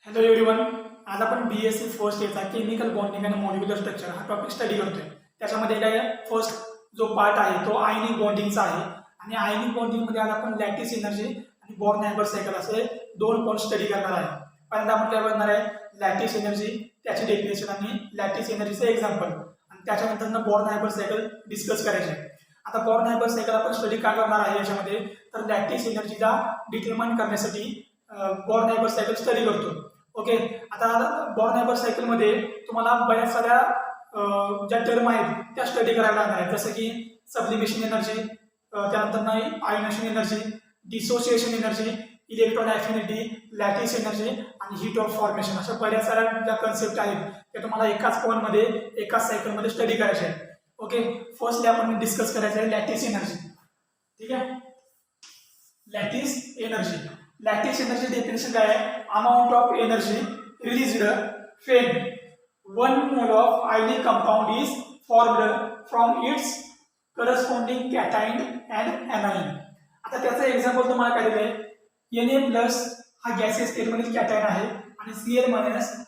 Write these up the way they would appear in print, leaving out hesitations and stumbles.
Hello everyone. आज आपण BSc first इयरचा chemical bonding आणि मॉलिक्युलर स्ट्रक्चर हा टॉपिक स्टडी करतोय. त्याच्यामध्ये काय फर्स्ट जो पार्ट आहे तो आयनिक बॉन्डिंगचा आहे आणि आयनिक बॉन्डिंगमध्ये आज आपण लॅटिस एनर्जी आणि बॉर्न हायबर सायकल असे दोन पॉईंट स्टडी करणार आहे. पहिल्यांदा आपण काय करणार आहे लॅटिस एनर्जी त्याची डेफिनेशन आणि लॅटिस एनर्जीचे एक्झाम्पल आणि त्याच्यानंतर बॉर्न हायबर सायकल डिस्कस करायचे आहे. आता बॉर्न हायबर सायकल आपण स्टडी काय करणार आहे याच्यामध्ये तर लॅटिस एनर्जीला डिटरमाइन करण्यासाठी बॉर्न हायबर सायकल स्टडी करतो. ओके. आता बॉर्न हायबर सायकल मध्ये तुम्हाला बऱ्याच साऱ्या ज्या टर्म आहेत त्या स्टडी करायला लागणार आहेत, जसं की सबलिमेशन एनर्जी, त्यानंतर ionisation energy, dissociation energy, electron affinity, lattice energy आणि हीट ऑफ फॉर्मेशन. अशा बऱ्याच साऱ्या ज्या कन्सेप्ट आहेत त्या तुम्हाला एकाच पॉईंट मध्ये एकाच सायकल मध्ये स्टडी करायचे आहेत. ओके. फर्स्टली आपण डिस्कस करायचं आहे लॅटिस एनर्जी. ठीक आहे. Lattice energy. Lattice energy definition काय आहे? Amount of energy released when 1 mole of ionic compound is formed from its corresponding cation and anion. आता त्याचं एक्झाम्पल तुम्हाला काय दिलं आहे? Na+ हा गॅसियस स्टेट मधील कॅटायन आहे आणि Cl-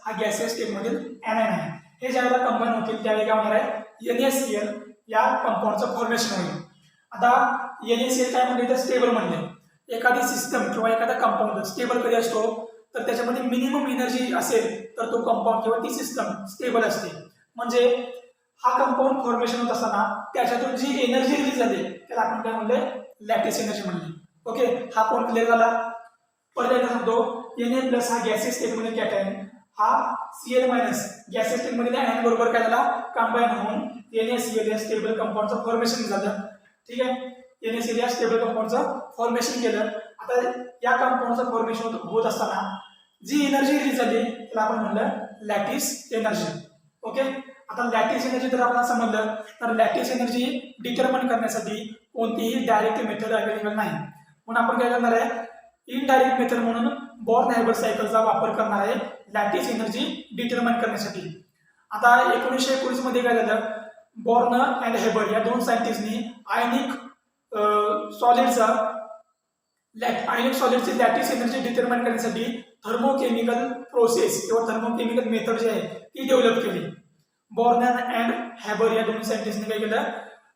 हा गॅसियस स्टेट मधील एनायन आहे. हे ज्यावेळेला कंबाईन होतील त्यावेळी काय होणार आहे NaCl या कंपाऊंडचं फॉर्मेशन होईल. आता NaCl काय म्हणले तर स्टेबल म्हणले. एखादी सिस्टम किंवा एखादा कंपाऊंड स्टेबल कधी असतो तर त्याच्यामध्ये मिनिमम एनर्जी असेल तर तो कंपाऊंड किंवा ती सिस्टम स्टेबल असते. म्हणजे हा कंपाऊंड फॉर्मेशन होत असताना त्याच्यातून जी एनर्जी रिलीज झाली त्याला आपण काय म्हणले लॅटिस एनर्जी म्हणली. ओके. हा पॉईंट क्लिअर झाला. परत सांगतो Na+ हा गॅसियस स्टेट मधील कॅटायन हा Cl- गॅसियस स्टेट मधील एनायन बरोबर काय झाला कंबाईन होऊन NaCl या स्टेबल कंपाऊंडचं फॉर्मेशन झालं. ठीक आहे. NaCl या स्टेबल कंपाऊंडचं फॉर्मेशन केलं. आता या कंपाऊंडचं फॉर्मेशन होत असताना जी एनर्जी रिलीज झाली त्याला आपण म्हणलं लॅटिस एनर्जी. ओके. आता लॅटिस एनर्जी जर आपण समजलं तर लॅटिस एनर्जी डिटरमाइन करण्यासाठी कोणतीही डायरेक्ट मेथड अवेलेबल नाही, म्हणून आपण काय करणार आहे इनडायरेक्ट मेथड म्हणून बॉर्न हायबर सायकलचा वापर करणार आहे लॅटिस एनर्जी डिटरमाइन करण्यासाठी. आता 1919 मध्ये काय झालं बॉर्न अँड हेबर या दोन सायंटिस्टनी आयनिक सॉलिडची लॅटिस एनर्जी डिटरमाइन करण्यासाठी थर्मोकेमिकल प्रोसेस किंवा थर्मोकेमिकल मेथड जी आहे ती डेव्हलप केली. बॉर्न अँड हेबर या दोन्ही सायंटिस्टने काय केलं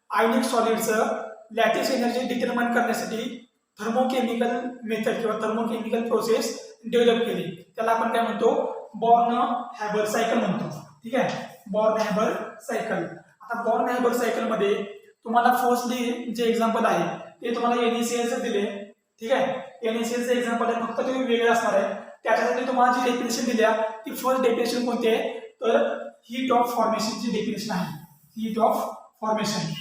आयनिक सॉलिडचं लॅटिस एनर्जी डिटरमाइन करण्यासाठी थर्मोकेमिकल मेथड किंवा थर्मोकेमिकल प्रोसेस डेव्हलप केली. त्याला आपण काय म्हणतो बॉर्न हायबर सायकल म्हणतो. ठीक आहे. Born Haber cycle. आता बॉर्न हायबर सायकल मध्ये तुम्हाला फर्स्टली जे एक्झाम्पल आहे ते तुम्हाला NaCl दिले. ठीक आहे. NaCl चे एक्झाम्पल आहे, फक्त ते वेगळे असणार आहे. त्याच्यासाठी तुम्हाला जी डेफिनेशन दिल्या ती फर्स्ट डेफिनेशन कोणती आहे तर हीट ऑफ फॉर्मेशनची डेफिनेशन आहे. Heat of formation.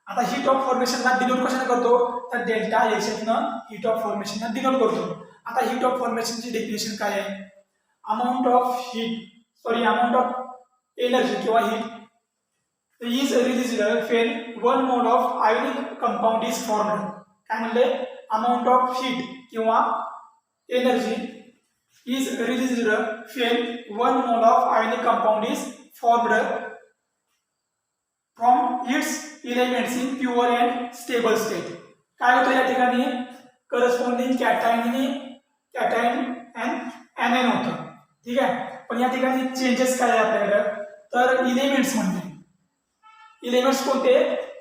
आता हीट ऑफ फॉर्मेशनला डिनोट कशाने करतो तर डेल्टा HF न हीट ऑफ फॉर्मेशनला डिनोट करतो. आता हीट ऑफ फॉर्मेशनची डेफिनेशन काय आहे? अमाउंट ऑफ एनर्जी किंवा heat is released when 1 mole of ionic compound is formed. काय म्हणले अमाउंट ऑफ हीट किंवा energy is released when 1 mole of ionic compound is formed from its elements in pure and stable state. काय होतं या ठिकाणी corresponding cation and anion होतं. ठीक आहे. पण या ठिकाणी चेंजेस काय आहे आपल्याकडे तर इलेमेंट्स म्हणते. इलेमेंट्स कोणते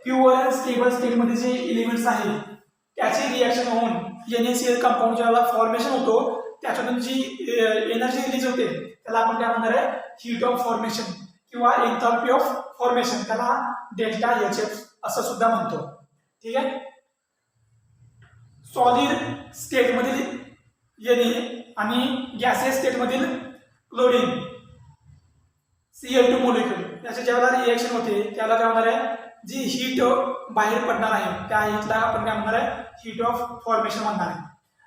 प्युअर अँड स्टेबल स्टेट मध्ये जे इलेमेंट्स आहेत त्याचे रिएक्शन होऊन NaCl कंपाऊंड ज्याला फॉर्मेशन होतो त्याच्यातून जी एनर्जी रिलीज होते त्याला आपण काय म्हणणार आहे हीट ऑफ फॉर्मेशन किंवा एन्थाल्पी ऑफ फॉर्मेशन, त्याला डेल्टा HF असं सुद्धा म्हणतो. ठीक आहे. सॉलिड स्टेट मधील Na आणि गॅसियस स्टेट मधील क्लोरीन Cl2 मोलिक्युल याचे ज्यावेळेला रिएक्शन होते त्याला काय होणार आहे जी हीट बाहेर पडणार आहे त्या हीटला आपण काय म्हणणार आहे हीट ऑफ फॉर्मेशन म्हणणार आहे.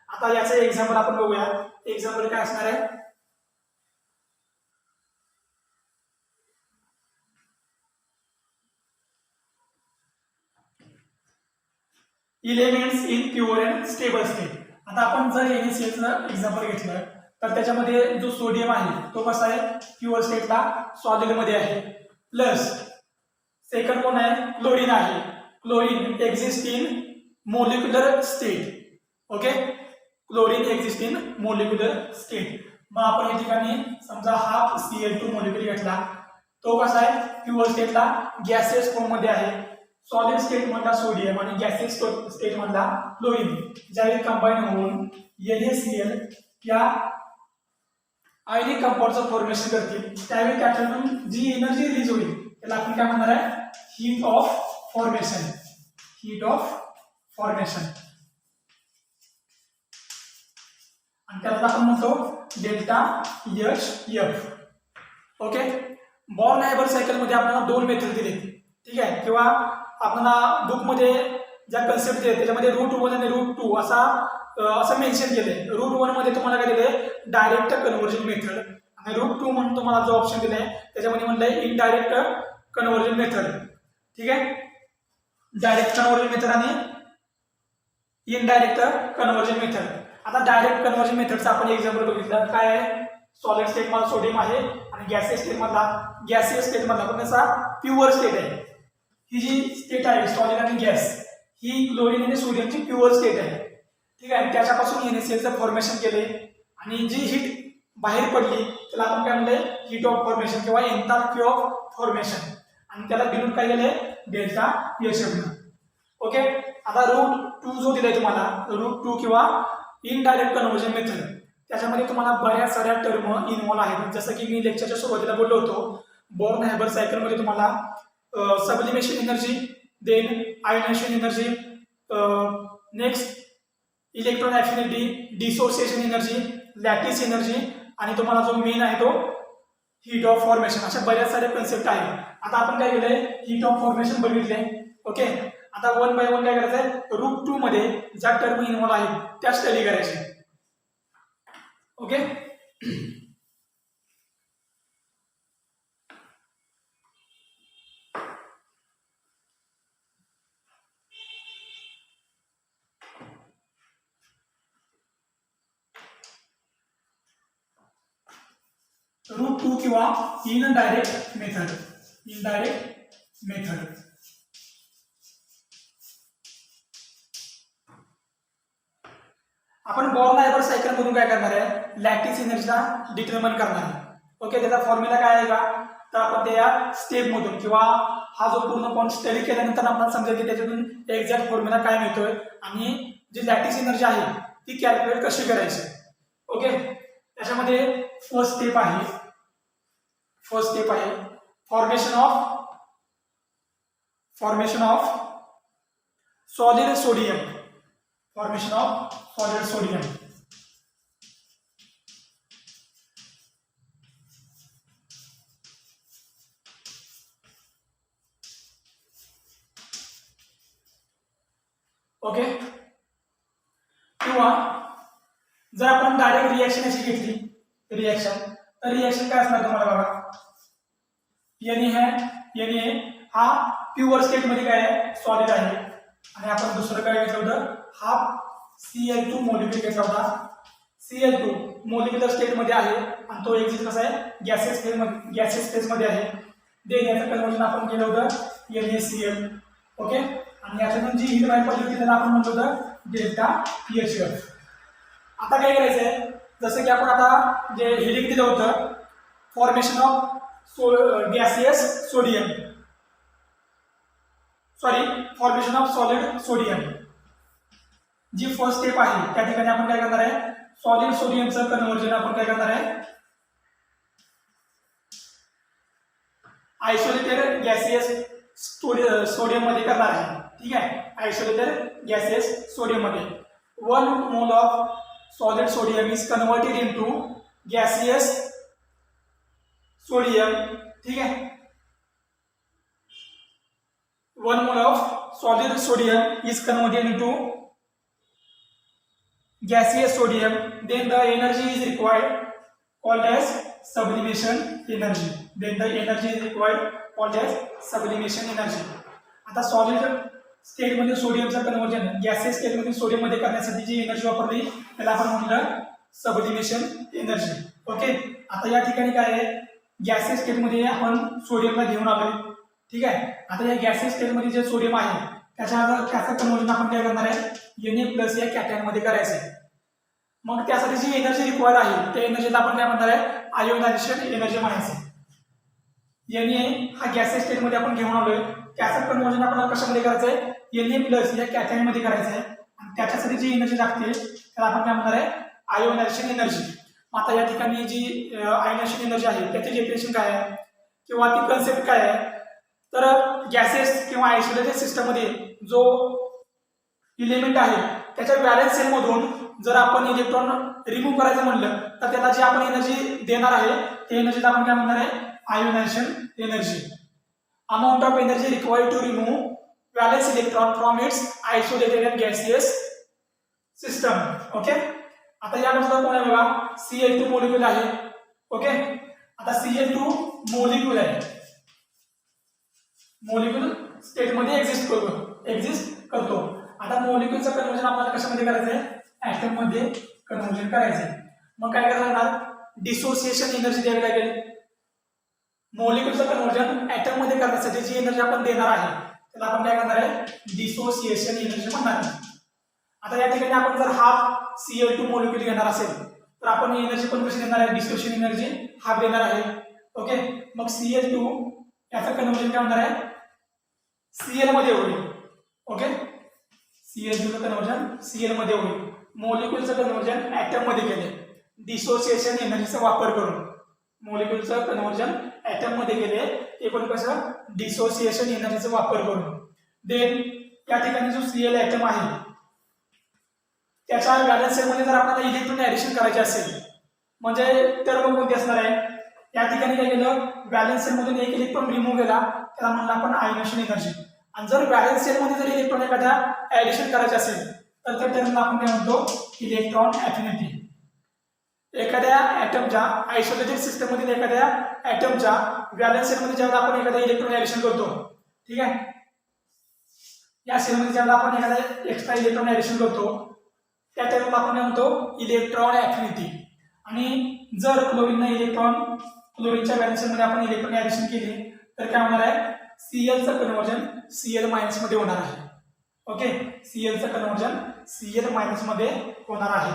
आता याचं एक्झाम्पल आपण बघूया. एक्झाम्पल काय असणार आहे elements in pure and stable state. आता आपण जर NaClचं एक्झाम्पल घेतलं तर त्याच्यामध्ये जो सोडियम आहे तो कसा आहे प्युअर स्टेटला सॉलिड मध्ये आहे. प्लस सेकंड कोण आहे क्लोरीन आहे. Chlorine exist in molecular state. Okay. Chlorine exist in molecular state. मग आपण या ठिकाणी समजा हाफ Cl2 मोलिक्युल घेतला, तो कसा आहे प्युअर स्टेटला गॅसियस फॉर्म मध्ये आहे, सॉलिड स्टेट मधला सोडियम आणि गॅसियस स्टेट मधला क्लोरीन ज्यावेळी कंबाईन होऊन NaCl या आयनिक कंपाऊंडचं फॉर्मेशन करतील त्यावेळी त्याच्यातून जी एनर्जी रिलीज होईल त्याला आपण काय म्हणणार आहे heat of formation. Heat of formation आणि त्याला आपण म्हणतो delta Hf. Okay. Born Haber cycle मध्ये आपल्याला दोन मेथड दिले, ठीक आहे, किंवा आपल्याला बुक मध्ये ज्या कन्सेप्ट दिले त्याच्यामध्ये रूट 1 आणि रूट 2 असं मेन्शन केले. रूट 1 मध्ये तुम्हाला काय दिले डायरेक्ट कन्व्हर्जन मेथड आणि रूट 2 म्हणून तुम्हाला जो ऑप्शन दिलाय त्याच्यामध्ये म्हणलंय इनडायरेक्ट कन्व्हर्जन मेथड. ठीक आहे, डायरेक्ट कन्व्हर्जन मेथड आणि इनडायरेक्ट कन्व्हर्जन मेथड. आता डायरेक्ट कन्व्हर्जन मेथडचा आपण एक्झाम्पल बघितलं. काय आहे, सॉलिड स्टेट मध्ये सोडियम आहे आणि गॅसियस स्टेट मधला पण त्याचा प्युअर स्टेट आहे. ही जी स्टेट आहे सॉलिड आणि गॅस ही क्लोरीन आणि सोडियमची प्युअर स्टेट आहे. ठीक आहे, त्याच्यापासून NaClचं फॉर्मेशन केले आणि जी हीट बाहेर पडली त्याला आपण काय म्हणलंय हीट ऑफ फॉर्मेशन किंवा एन्थाल्पी ऑफ फॉर्मेशन आणि त्याला डिनोट काय केलंय डेल्टा Hf. ओके. आता रूट 2 जो दिलाय तुम्हाला रूट 2 किंवा इनडायरेक्ट कन्व्हर्जन मेथड त्याच्यामध्ये तुम्हाला बऱ्याच साऱ्या टर्म इन्व्हॉल्व आहेत. जसं की मी लेक्चरच्या सुरुवातीला बोललो होतो बॉर्न हायबर सायकल मध्ये तुम्हाला sublimation energy, then ionisation energy, next electron affinity, dissociation energy, lattice energy आणि तुम्हाला जो मेन आहे तो हीट ऑफ फॉर्मेशन, अशा बऱ्याच साऱ्या कन्सेप्ट आहेत. आता आपण काय केलंय हीट ऑफ फॉर्मेशन बघितले. ओके. आता 1 बाय 1 काय करायचंय रूट 2 मध्ये ज्या टर्म इन्व्हॉल्व आहेत त्या स्टडी करायचे. ओके. रूट 2 किंवा इनडायरेक्ट मेथड. आपण बॉर्न हायबर सायकल मधून काय करणार आहे लॅटिस एनर्जीला डिटरमाइन करणार आहे. ओके. त्याचा फॉर्म्युला काय आहे का, तर आपण त्या स्टेप मधून किंवा हा जो पूर्ण पॉईंट स्टडी केल्यानंतर आपल्याला समजेल की त्याच्यातून एक्झॅक्ट फॉर्म्युला काय मिळतोय आणि जी लॅटिस एनर्जी आहे ती कॅल्क्युलेट कशी करायची. ओके. त्याच्यामध्ये फर्स्ट स्टेप आहे formation of solid sodium. Okay. किंवा जर आपण डायरेक्ट रिएक्शन अशी घेतली तर रिएक्शन काय असणार तुम्हाला बघा. Na हा प्युअर स्टेट मध्ये काय आहे सॉलिड आहे आणि आपण दुसरं काय घेतलं होतं हाफ Cl2 मोलिक्युल घेतला होता. Cl2 मोलिक्युलर स्टेट मध्ये आहे आणि तो एक्झिस्ट कसा आहे गॅसियस फेज मध्ये आहे. देन याचं कन्व्हर्जन आपण केलं होतं NaCl. ओके. आणि याच्यातून जी हीट बाहेर पडली होती त्याला आपण म्हणतो होतं डेल्टा Hf. आता काय करायचंय जसं की आपण आता जे हेडिंग दिलं होतं formation of formation of solid sodium, जी फर्स्ट स्टेप आहे त्या ठिकाणी आपण काय करणार आहे सॉलिड सोडियमचं कन्व्हर्जन आपण काय करणार आहे आयसोलेटेड गॅसियस सोडियम मध्ये करणार आहे. ठीक आहे, आयसोलेटेड गॅसियस सोडियम मध्ये 1 mole of solid sodium is converted into gaseous sodium. ठीक है, 1 mole of solid sodium is converted into gaseous sodium, then the energy is required called as sublimation energy. आता solid state मध्ये सोडियमचं conversion gaseous state मध्ये sodium मध्ये करण्यासाठी जी energy वापरली त्याला आपण म्हणलं सबलिमेशन एनर्जी. ओके. आता या ठिकाणी काय आहे गॅसियस स्टेट मध्ये आपण सोडियमला घेऊन आलोय. ठीक आहे, आता या गॅसियस स्टेट मध्ये जे सोडियम आहे त्याचं कन्वर्जन आपण काय करणार आहे Na+ या कॅटॅयन मध्ये करायचं आहे. मग त्यासाठी जी एनर्जी रिक्वायर्ड आहे त्या एनर्जीला आपण काय म्हणणार आहे, आयोनायझेशन एनर्जी म्हणायचं. Na हा गॅसियस स्टेट मध्ये आपण घेऊन आलोय, त्याचं कन्व्हर्जन आपल्याला कशामध्ये करायचंय, Na+ या कॅटायन मध्ये करायचंय आणि त्याच्यासाठी जी एनर्जी लागते त्याला आपण काय म्हणणार आहे, आयोनायझेशन एनर्जी. आता या ठिकाणी जी आयोनायझेशन एनर्जी आहे त्याची डेफिनेशन काय आहे किंवा ती कन्सेप्ट काय आहे, तर गॅसेस किंवा आयसोलेटेड सिस्टम मध्ये जो इलेमेंट आहे त्याच्या व्हॅलेन्स सेल मधून जर आपण इलेक्ट्रॉन रिमूव्ह करायचं म्हणलं तर त्याला जी आपण एनर्जी देणार आहे त्या एनर्जीला आपण काय म्हणणार आहे, ionisation energy. Amount of energy required to remove valence electron from its isolated and gaseous system. Okay, आता या बाजूला कोण आहे बघा, Cl2 मॉलिक्यूल आहे. ओके, आता Cl2 मॉलिक्यूल आहे, मॉलिक्यूल स्टेट मध्ये एक्झिस्ट करतो. आता मॉलिक्यूलचं कन्व्हर्जन आपल्याला कशामध्ये करायचंय, ऍटम मध्ये कन्व्हर्जन करायचंय. मग काय करायला लागणार, डिसोसिएशन एनर्जी द्यावी लागेल. मॉलिक्यूलचं कन्व्हर्जन ऍटम मध्ये करण्यासाठी जी एनर्जी आपण देणार आहे त्याला आपण काय करणार आहे, डिसोसिएशन एनर्जी म्हणणार आहे. आता या ठिकाणी आपण जर हाफ Cl2 मॉलिक्यूल घेणार असेल तर आपण एनर्जी पण कशी देणार आहे, डिसोसिएशन एनर्जी हाफ देणार आहे. ओके, मग Cl2 याचं कन्व्हर्जन काय होणार आहे, Cl मध्ये होईल. ओके, Cl2 चं कन्व्हर्जन Cl मध्ये होईल. मॉलिक्यूलचं कन्व्हर्जन ऍटम मध्ये केले डिसोसिएशन एनर्जीचा वापर करून. मॉलिक्यूलचं कन्व्हर्जन ऍटम मध्ये केले ते पण कसं, डिसोसिएशन एनर्जीचा वापर करून. देन या ठिकाणी जो Cl ऍटम आहे त्याच्या व्हॅलेन्स सेल मध्ये जर आपल्याला इलेक्ट्रॉन ऍडिशन करायचे असेल म्हणजे टर्म कोणती असणार आहे, या ठिकाणी काय केलं, व्हॅलेन्स सेल मधून एक इलेक्ट्रॉन रिमूव्ह केला त्याला म्हणलं आपण आयोनायझेशन एनर्जी. आणि जर व्हॅलेन्स सेल मध्ये जर इलेक्ट्रॉन एखाद्या ऍडिशन करायचे असेल तर त्या टर्मला आपण काय म्हणतो, इलेक्ट्रॉन अफिनिटी. एखाद्या ऍटमच्या आयसोलेटेड सिस्टम मधील एखाद्या ऍटमच्या व्हॅलेन्स सेल मध्ये जेव्हा आपण एखादा इलेक्ट्रॉन ऍडिशन करतो, ठीक आहे, या सेल मध्ये जेव्हा आपण एखादा एक्स्ट्रा इलेक्ट्रॉन ऍडिशन करतो त्या टर्मला आपण काय म्हणतो, इलेक्ट्रॉन अफिनिटी. आणि जर क्लोरीनच्या व्हॅलेन्स सेल मध्ये आपण इलेक्ट्रॉन ऍडिशन केली तर काय होणार आहे, Cl चं कन्व्हर्जन Cl- मध्ये होणार आहे. ओके, Cl चं कन्व्हर्जन Cl- मध्ये होणार आहे.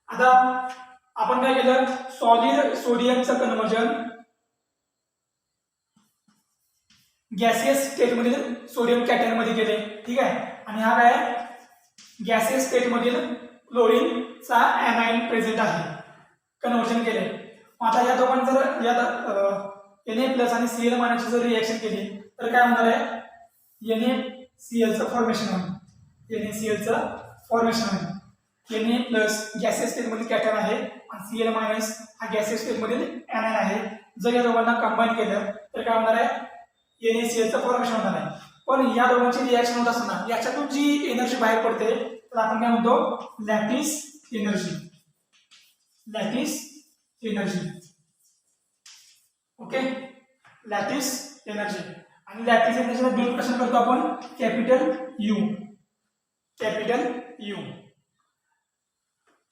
आता आपण काय केलं, सॉलिड सोडियमचं कन्व्हर्जन गॅसियस स्टेट मधील सोडियम कॅटायन मध्ये केले. ठीक आहे, आणि हा काय गॅसियस स्टेट मधील क्लोरीनचा एनाइन प्रेझेंट आहे, कन्व्हर्जन केले. आता या दोघांनी जर या Na+ आणि Cl- ची जर रिएक्शन केली तर काय होणार आहे, NaCl चं फॉर्मेशन होईल. NaCl चं फॉर्मेशन होईल. Na+ गॅसियस स्टेट मधील कॅटायन आहे आणि Cl- हा गॅसियस स्टेट मधील एनाइन आहे. जर या दोघांना कंबाईन केलं तर काय होणार आहे, NaCl चं फॉर्मेशन होणार आहे. पण या दोघांची रिएक्शन होत असताना याच्यातून जी एनर्जी बाहेर पडते त्याला आपण काय म्हणतो, lattice energy. Lattice energy. Okay, lattice energy. आणि लॅटिस एनर्जीला डिनोटेशन करतो आपण capital U. Capital U.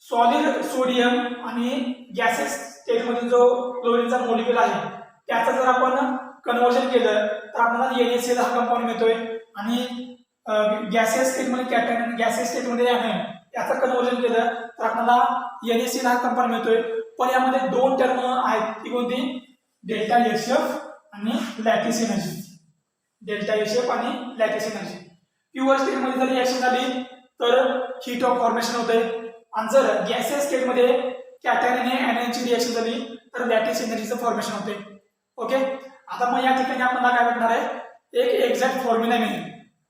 Solid sodium आणि गॅसेस स्टेट मधील जो क्लोरीनचा मॉलिक्यूल आहे त्याचं जर आपण कन्व्हर्जन केलं तर आपल्याला NaCl हा कंपाऊंड मिळतोय. आणि गॅसियस स्टेट मध्ये कॅटायन आणि गॅसियस स्टेट मध्ये एनाइन याचं कन्व्हर्जन केलं तर आपल्याला NaCl हा कंपाऊंड मिळतोय. पण यामध्ये दोन टर्म आहेत, ती कोणती, डेल्टा HF आणि लॅटिस एनर्जी. डेल्टा HF आणि लॅटिस एनर्जी. प्युअर स्टेट मध्ये जर रिएक्शन झाली तर हीट ऑफ फॉर्मेशन होते. आणि जर गॅसियस स्टेट मध्ये कॅटायन आणि एनाइनची रिएक्शन झाली तर लॅटिस एनर्जीचं फॉर्मेशन होते. ओके, आता मग या ठिकाणी आपल्याला काय भेटणार आहे, एक एक्झॅक्ट फॉर्म्युला मिळेल.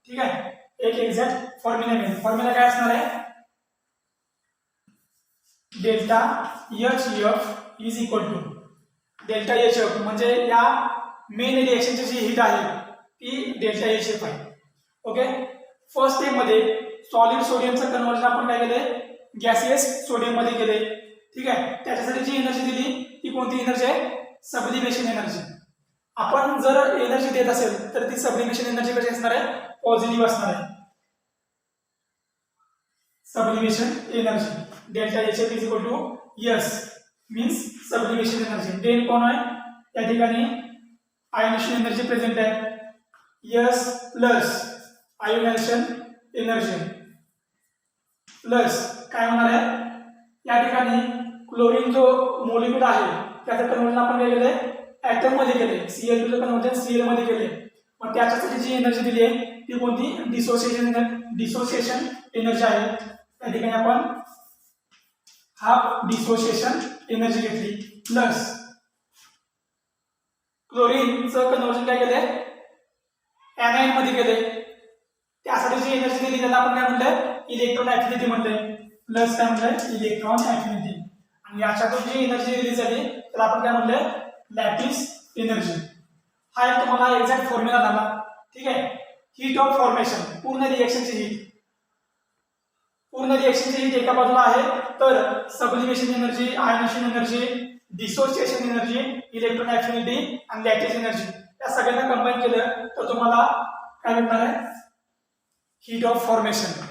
ठीक आहे, एक एक्झॅक्ट फॉर्म्युला मिळेल. फॉर्म्युला काय असणार आहे, delta HF is equal to delta HF म्हणजे या मेन रिएक्शनची जी हीट आहे ती डेल्टा HF आहे. ओके, फर्स्ट स्टेप मध्ये सॉलिड सोडियमचं कन्व्हर्जन आपण काय केले, गॅसियस सोडियम मध्ये केले. ठीक आहे, त्याच्यासाठी जी एनर्जी दिली ती कोणती एनर्जी आहे, सबलिमेशन एनर्जी. आपण जर एनर्जी देत असेल तर ती सबलिमेशन एनर्जी कशी असणार आहे, पॉझिटिव्ह असणार आहे. Sublimation energy delta HF is equal to S means sublimation energy. Then कोण आहे, त्या ठिकाणी आयोनायझेशन एनर्जी प्रेझेंट आहे, S+ आयोनायझेशन एनर्जी. प्लस काय होणार आहे या ठिकाणी क्लोरीन जो मॉलिक्यूल आहे त्याचं कन्व्हर्जन आपण काय केलंय ऍटम मध्ये केले Cl2 चं कन्व्हर्जन Cl मध्ये केले मग त्याच्यासाठी जी एनर्जी दिली आहे ती कोणती डिसोसिएशन एनर्जी आहे त्या ठिकाणी आपण हाफ डिसोसिएशन एनर्जी घेतली प्लस क्लोरीनचं कन्व्हर्जन काय केलंय एनायन मध्ये केले त्यासाठी जी एनर्जी दिली त्याला आपण काय म्हणलं इलेक्ट्रॉन ऍफिनिटी म्हणलंय प्लस काय म्हणलंय इलेक्ट्रॉन ऍफिनिटी आणि याच्यातून जी एनर्जी रिलीज झाली त्याला आपण काय म्हणलंय लॅटिस एनर्जी हा एक तुम्हाला एक्झॅक्ट फॉर्म्युला झाला ठीक आहे हीट ऑफ फॉर्मेशन पूर्ण रिएक्शनची हीट एका बाजूला आहे तर sublimation energy ionisation energy dissociation energy electron affinity आणि लॅटिस एनर्जी या सगळ्यांना कंबाईन केलं तर तुम्हाला काय भेटणार आहे हीट ऑफ फॉर्मेशन